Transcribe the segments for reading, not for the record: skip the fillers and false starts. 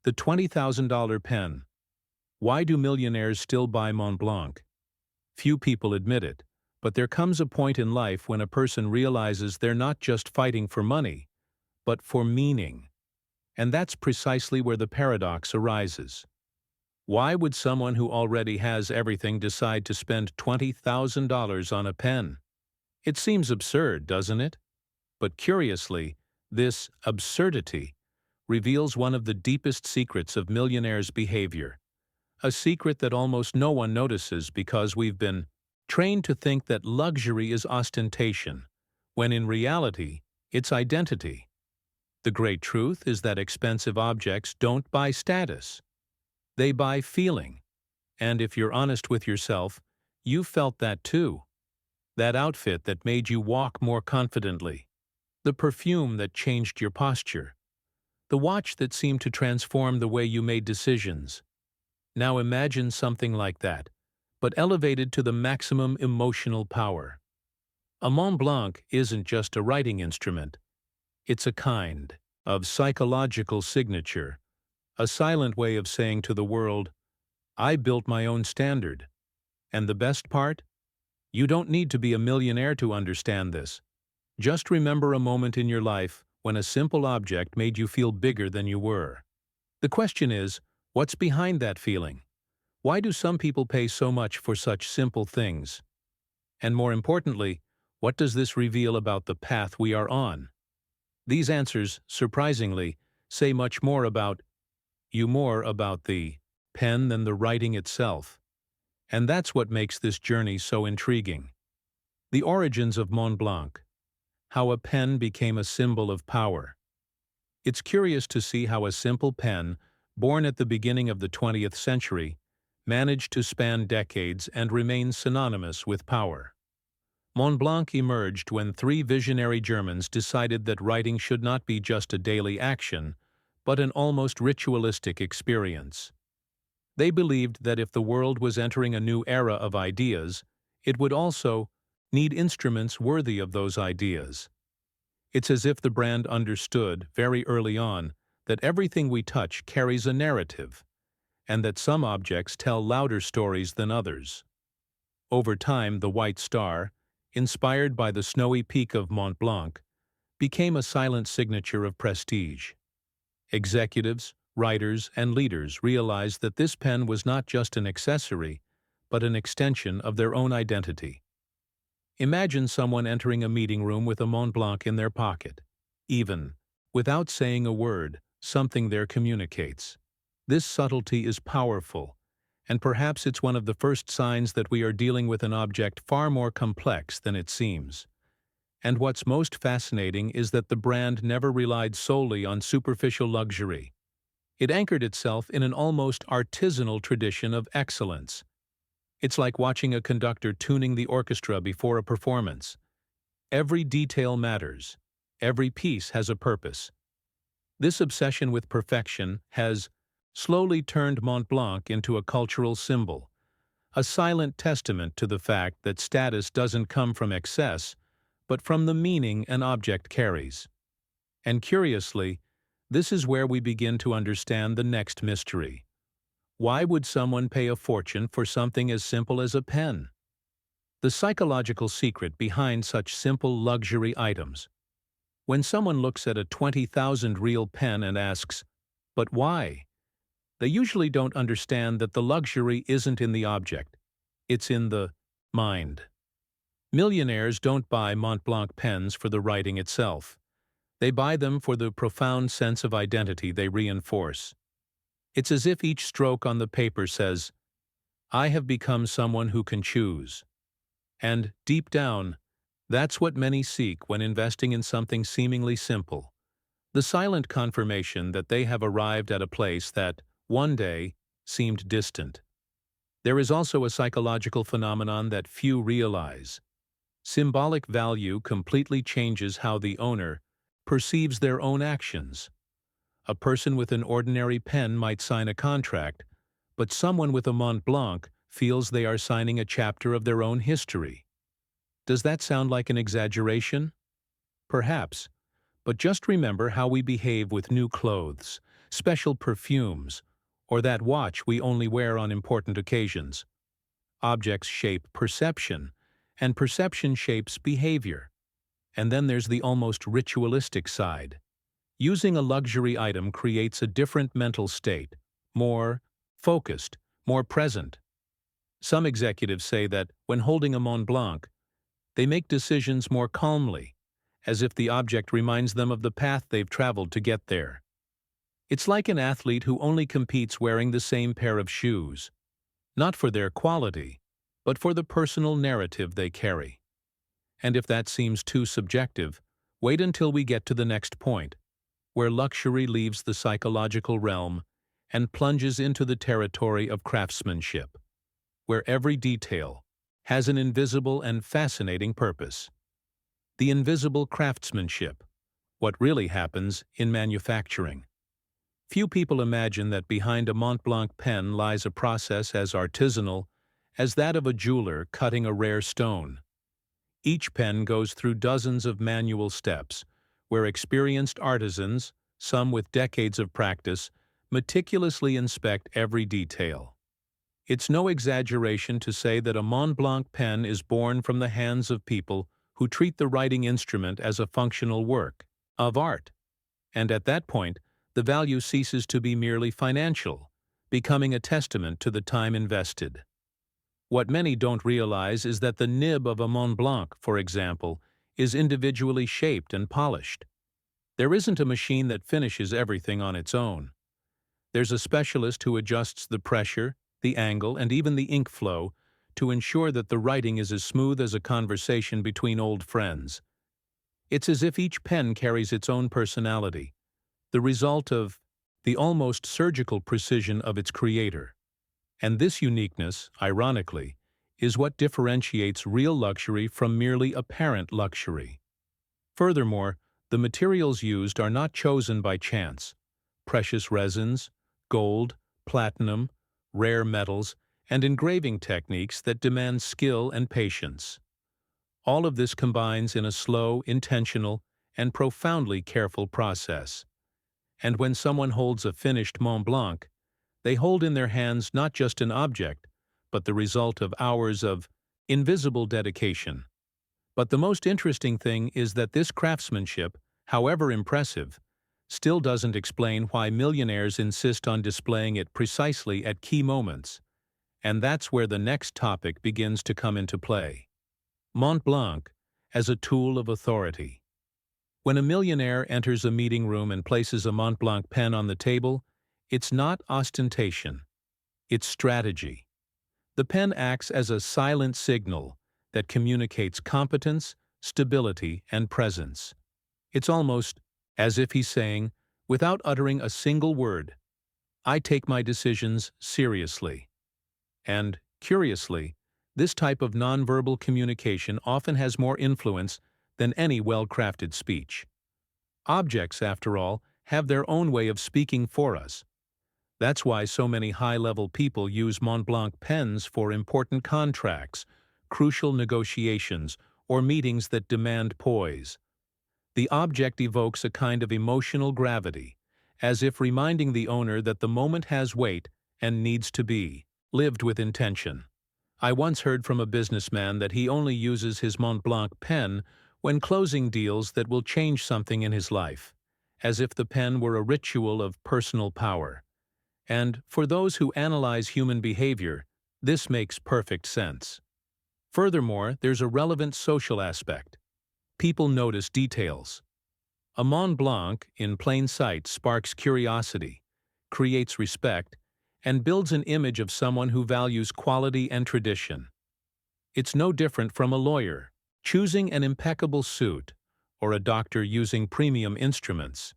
The $20,000 pen. Why do millionaires still buy Montblanc? Few people admit it, but there comes a point in life when a person realizes they're not just fighting for money, but for meaning. And that's precisely where the paradox arises. Why would someone who already has everything decide to spend $20,000 on a pen? It seems absurd, doesn't it? But curiously, this absurdity reveals one of the deepest secrets of millionaires' behavior. A secret that almost no one notices because we've been trained to think that luxury is ostentation, when in reality, it's identity. The great truth is that expensive objects don't buy status. They buy feeling. And if you're honest with yourself, you felt that too. That outfit that made you walk more confidently. The perfume that changed your posture. The watch that seemed to transform the way you made decisions. Now imagine something like that, but elevated to the maximum emotional power. A Montblanc isn't just a writing instrument. It's a kind of psychological signature, a silent way of saying to the world, I built my own standard. And the best part? You don't need to be a millionaire to understand this. Just remember a moment in your life when a simple object made you feel bigger than you were. The question is, what's behind that feeling? Why do some people pay so much for such simple things? And more importantly, what does this reveal about the path we are on? These answers, surprisingly, say much more about the pen than the writing itself. And that's what makes this journey so intriguing. The origins of Montblanc. How a pen became a symbol of power. It's curious to see how a simple pen, born at the beginning of the 20th century, managed to span decades and remain synonymous with power. Montblanc emerged when three visionary Germans decided that writing should not be just a daily action, but an almost ritualistic experience. They believed that if the world was entering a new era of ideas, it would also need instruments worthy of those ideas. It's as if the brand understood, very early on, that everything we touch carries a narrative, and that some objects tell louder stories than others. Over time, the white star, inspired by the snowy peak of Mont Blanc, became a silent signature of prestige. Executives, writers, and leaders realized that this pen was not just an accessory, but an extension of their own identity. Imagine someone entering a meeting room with a Mont Blanc in their pocket. Even, without saying a word, something there communicates. This subtlety is powerful, and perhaps it's one of the first signs that we are dealing with an object far more complex than it seems. And what's most fascinating is that the brand never relied solely on superficial luxury. It anchored itself in an almost artisanal tradition of excellence. It's like watching a conductor tuning the orchestra before a performance. Every detail matters. Every piece has a purpose. This obsession with perfection has slowly turned Mont Blanc into a cultural symbol, a silent testament to the fact that status doesn't come from excess, but from the meaning an object carries. And curiously, this is where we begin to understand the next mystery. Why would someone pay a fortune for something as simple as a pen? The psychological secret behind such simple luxury items. When someone looks at a 20,000 real pen and asks, "But why?" they usually don't understand that the luxury isn't in the object. It's in the mind. Millionaires don't buy Mont Blanc pens for the writing itself. They buy them for the profound sense of identity they reinforce. It's as if each stroke on the paper says, "I have become someone who can choose." And, deep down, that's what many seek when investing in something seemingly simple. The silent confirmation that they have arrived at a place that, one day, seemed distant. There is also a psychological phenomenon that few realize. Symbolic value completely changes how the owner perceives their own actions. A person with an ordinary pen might sign a contract, but someone with a Mont Blanc feels they are signing a chapter of their own history. Does that sound like an exaggeration? Perhaps, but just remember how we behave with new clothes. special perfumes, or that watch we only wear on important occasions. Objects shape perception, and perception shapes behavior. And then there's the almost ritualistic side. Using a luxury item creates a different mental state, more focused, more present. Some executives say that when holding a Montblanc, they make decisions more calmly, as if the object reminds them of the path they've traveled to get there. It's like an athlete who only competes wearing the same pair of shoes, not for their quality, but for the personal narrative they carry. And if that seems too subjective, wait until we get to the next point, where luxury leaves the psychological realm and plunges into the territory of craftsmanship, where every detail has an invisible and fascinating purpose. The invisible craftsmanship, what really happens in manufacturing. Few people imagine that behind a Montblanc pen lies a process as artisanal as that of a jeweler cutting a rare stone. Each pen goes through dozens of manual steps, where experienced artisans, some with decades of practice, meticulously inspect every detail. It's no exaggeration to say that a Montblanc pen is born from the hands of people who treat the writing instrument as a functional work of art. And at that point, the value ceases to be merely financial, becoming a testament to the time invested. What many don't realize is that the nib of a Montblanc, for example, is individually shaped and polished. There isn't a machine that finishes everything on its own. There's a specialist who adjusts the pressure, the angle, and even the ink flow to ensure that the writing is as smooth as a conversation between old friends. It's as if each pen carries its own personality, the result of the almost surgical precision of its creator. And this uniqueness, ironically, is what differentiates real luxury from merely apparent luxury. Furthermore, the materials used are not chosen by chance. Precious resins, gold, platinum, rare metals, and engraving techniques that demand skill and patience. All of this combines in a slow, intentional, and profoundly careful process. And when someone holds a finished Montblanc, they hold in their hands not just an object, but the result of hours of invisible dedication. But the most interesting thing is that this craftsmanship, however impressive, still doesn't explain why millionaires insist on displaying it precisely at key moments. And that's where the next topic begins to come into play. Montblanc as a tool of authority. When a millionaire enters a meeting room and places a Montblanc pen on the table, it's not ostentation, it's strategy. The pen acts as a silent signal that communicates competence, stability, and presence. It's almost as if he's saying, without uttering a single word, I take my decisions seriously. And, curiously, this type of nonverbal communication often has more influence than any well-crafted speech. Objects, after all, have their own way of speaking for us. That's why so many high-level people use Montblanc pens for important contracts, crucial negotiations, or meetings that demand poise. The object evokes a kind of emotional gravity, as if reminding the owner that the moment has weight and needs to be lived with intention. I once heard from a businessman that he only uses his Montblanc pen when closing deals that will change something in his life, as if the pen were a ritual of personal power. And for those who analyze human behavior, this makes perfect sense. Furthermore, there's a relevant social aspect. People notice details. A Montblanc, in plain sight, sparks curiosity, creates respect, and builds an image of someone who values quality and tradition. It's no different from a lawyer choosing an impeccable suit or a doctor using premium instruments.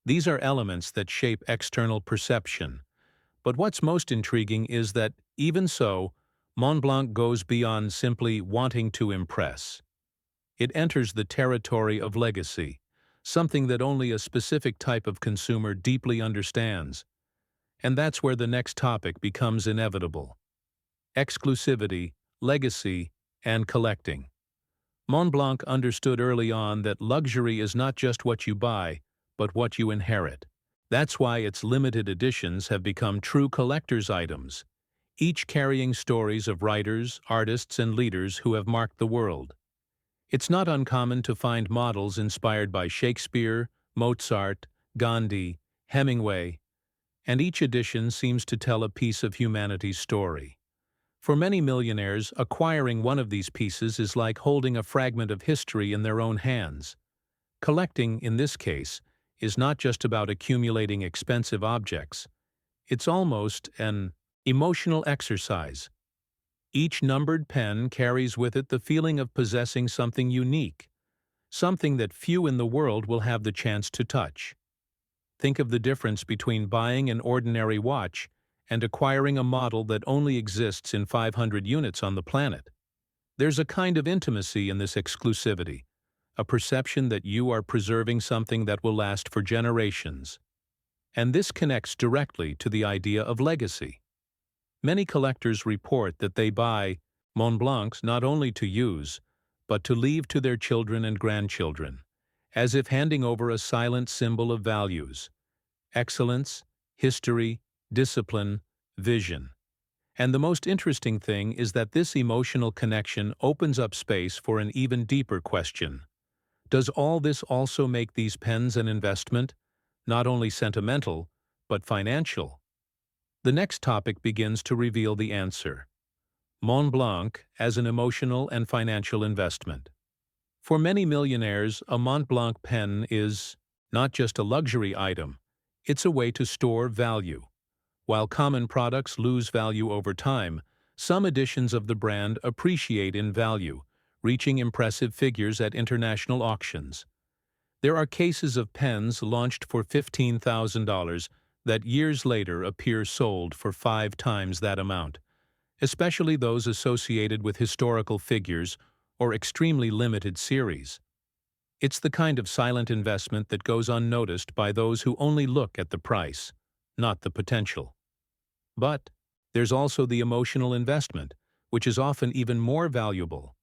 These are elements that shape external perception. But what's most intriguing is that, even so, Montblanc goes beyond simply wanting to impress. It enters the territory of legacy, something that only a specific type of consumer deeply understands. And that's where the next topic becomes inevitable. Exclusivity, legacy, and collecting. Montblanc understood early on that luxury is not just what you buy, but what you inherit. That's why its limited editions have become true collector's items, each carrying stories of writers, artists, and leaders who have marked the world. It's not uncommon to find models inspired by Shakespeare, Mozart, Gandhi, Hemingway, and each edition seems to tell a piece of humanity's story. For many millionaires, acquiring one of these pieces is like holding a fragment of history in their own hands. Collecting, in this case, is not just about accumulating expensive objects. It's almost an emotional exercise. Each numbered pen carries with it the feeling of possessing something unique, something that few in the world will have the chance to touch. Think of the difference between buying an ordinary watch and acquiring a model that only exists in 500 units on the planet. There's a kind of intimacy in this exclusivity, a perception that you are preserving something that will last for generations. And this connects directly to the idea of legacy. Many collectors report that they buy Montblancs not only to use, but to leave to their children and grandchildren, as if handing over a silent symbol of values: excellence, history, discipline, vision. And the most interesting thing is that this emotional connection opens up space for an even deeper question. Does all this also make these pens an investment, not only sentimental, but financial? The next topic begins to reveal the answer. Montblanc as an emotional and financial investment. For many millionaires, a Montblanc pen is not just a luxury item, it's a way to store value. While common products lose value over time, some editions of the brand appreciate in value, reaching impressive figures at international auctions. There are cases of pens launched for $15,000 that years later appear sold for 5 times that amount, especially those associated with historical figures or extremely limited series. It's the kind of silent investment that goes unnoticed by those who only look at the price, not the potential. But there's also the emotional investment, which is often even more valuable.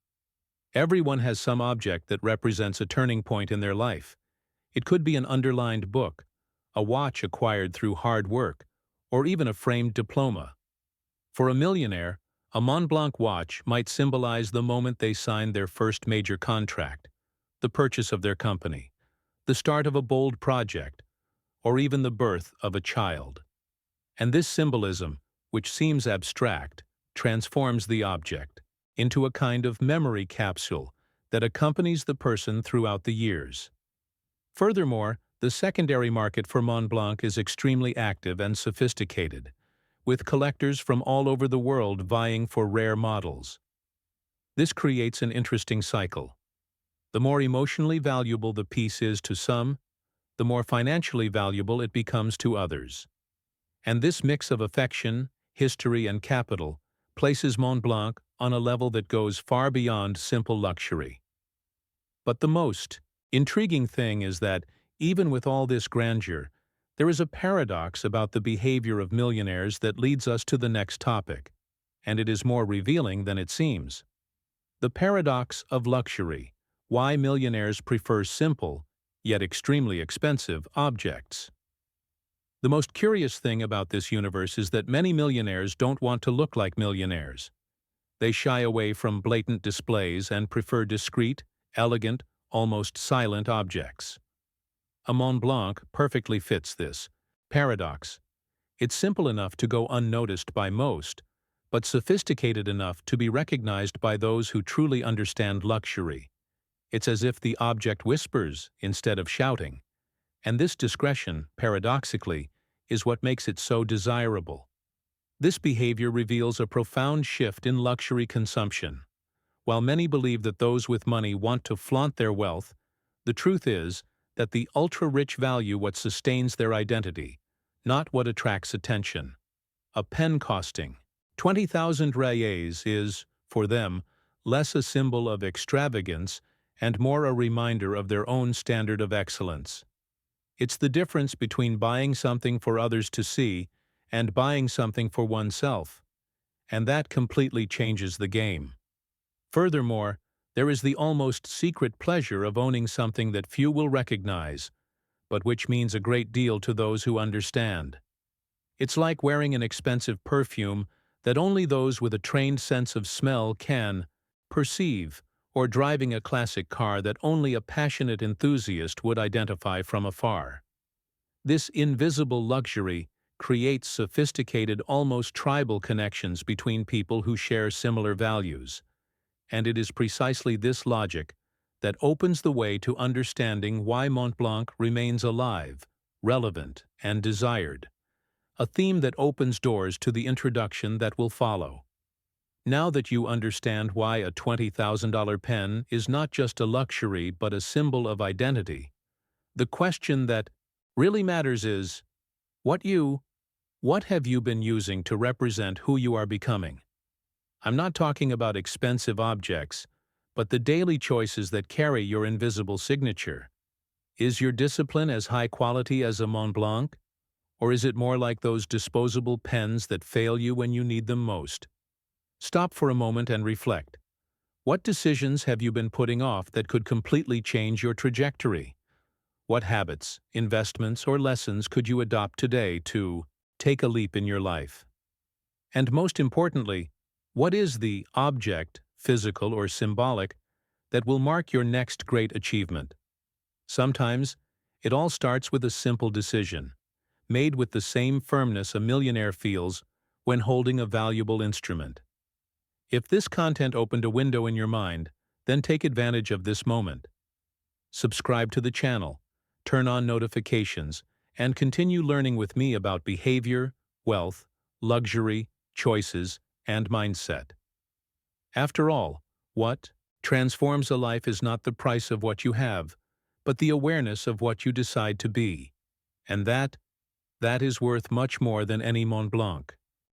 Everyone has some object that represents a turning point in their life. It could be an underlined book, a watch acquired through hard work, or even a framed diploma. For a millionaire, a Montblanc watch might symbolize the moment they signed their first major contract, the purchase of their company, the start of a bold project, or even the birth of a child. And this symbolism, which seems abstract, transforms the object into a kind of memory capsule that accompanies the person throughout the years. Furthermore, the secondary market for Montblanc is extremely active and sophisticated, with collectors from all over the world vying for rare models. This creates an interesting cycle. The more emotionally valuable the piece is to some, the more financially valuable it becomes to others. And this mix of affection, history, and capital places Montblanc on a level that goes far beyond simple luxury. But the most intriguing thing is that, even with all this grandeur, there is a paradox about the behavior of millionaires that leads us to the next topic, and it is more revealing than it seems. The paradox of luxury: why millionaires prefer simple, yet extremely expensive, objects. The most curious thing about this universe is that many millionaires don't want to look like millionaires. They shy away from blatant displays and prefer discreet, elegant, almost silent objects. A Montblanc perfectly fits this paradox. It's simple enough to go unnoticed by most, but sophisticated enough to be recognized by those who truly understand luxury. It's as if the object whispers instead of shouting. And this discretion, paradoxically, is what makes it so desirable. This behavior reveals a profound shift in luxury consumption. While many believe that those with money want to flaunt their wealth, the truth is that the ultra-rich value what sustains their identity, not what attracts attention. A pen costing 20,000 rayés is, for them, less a symbol of extravagance and more a reminder of their own standard of excellence. It's the difference between buying something for others to see and buying something for oneself, and that completely changes the game. Furthermore, there is the almost secret pleasure of owning something that few will recognize, but which means a great deal to those who understand. It's like wearing an expensive perfume that only those with a trained sense of smell can perceive, or driving a classic car that only a passionate enthusiast would identify from afar. This invisible luxury creates sophisticated, almost tribal connections between people who share similar values. And it is precisely this logic that opens the way to understanding why Montblanc remains alive, relevant, and desired, a theme that opens doors to the introduction that will follow. Now that you understand why a $20,000 pen is not just a luxury but a symbol of identity, the question that really matters is, what have you been using to represent who you are becoming? I'm not talking about expensive objects, but the daily choices that carry your invisible signature. Is your discipline as high quality as a Montblanc? Or is it more like those disposable pens that fail you when you need them most? Stop for a moment and reflect. What decisions have you been putting off that could completely change your trajectory? What habits, investments, or lessons could you adopt today to take a leap in your life? And most importantly, what is the object, physical or symbolic, that will mark your next great achievement? Sometimes, it all starts with a simple decision, made with the same firmness a millionaire feels when holding a valuable instrument. If this content opened a window in your mind, then take advantage of this moment. Subscribe to the channel, turn on notifications, and continue learning with me about behavior, wealth, luxury, choices, and mindset. After all, what transforms a life is not the price of what you have, but the awareness of what you decide to be. And that is worth much more than any Montblanc.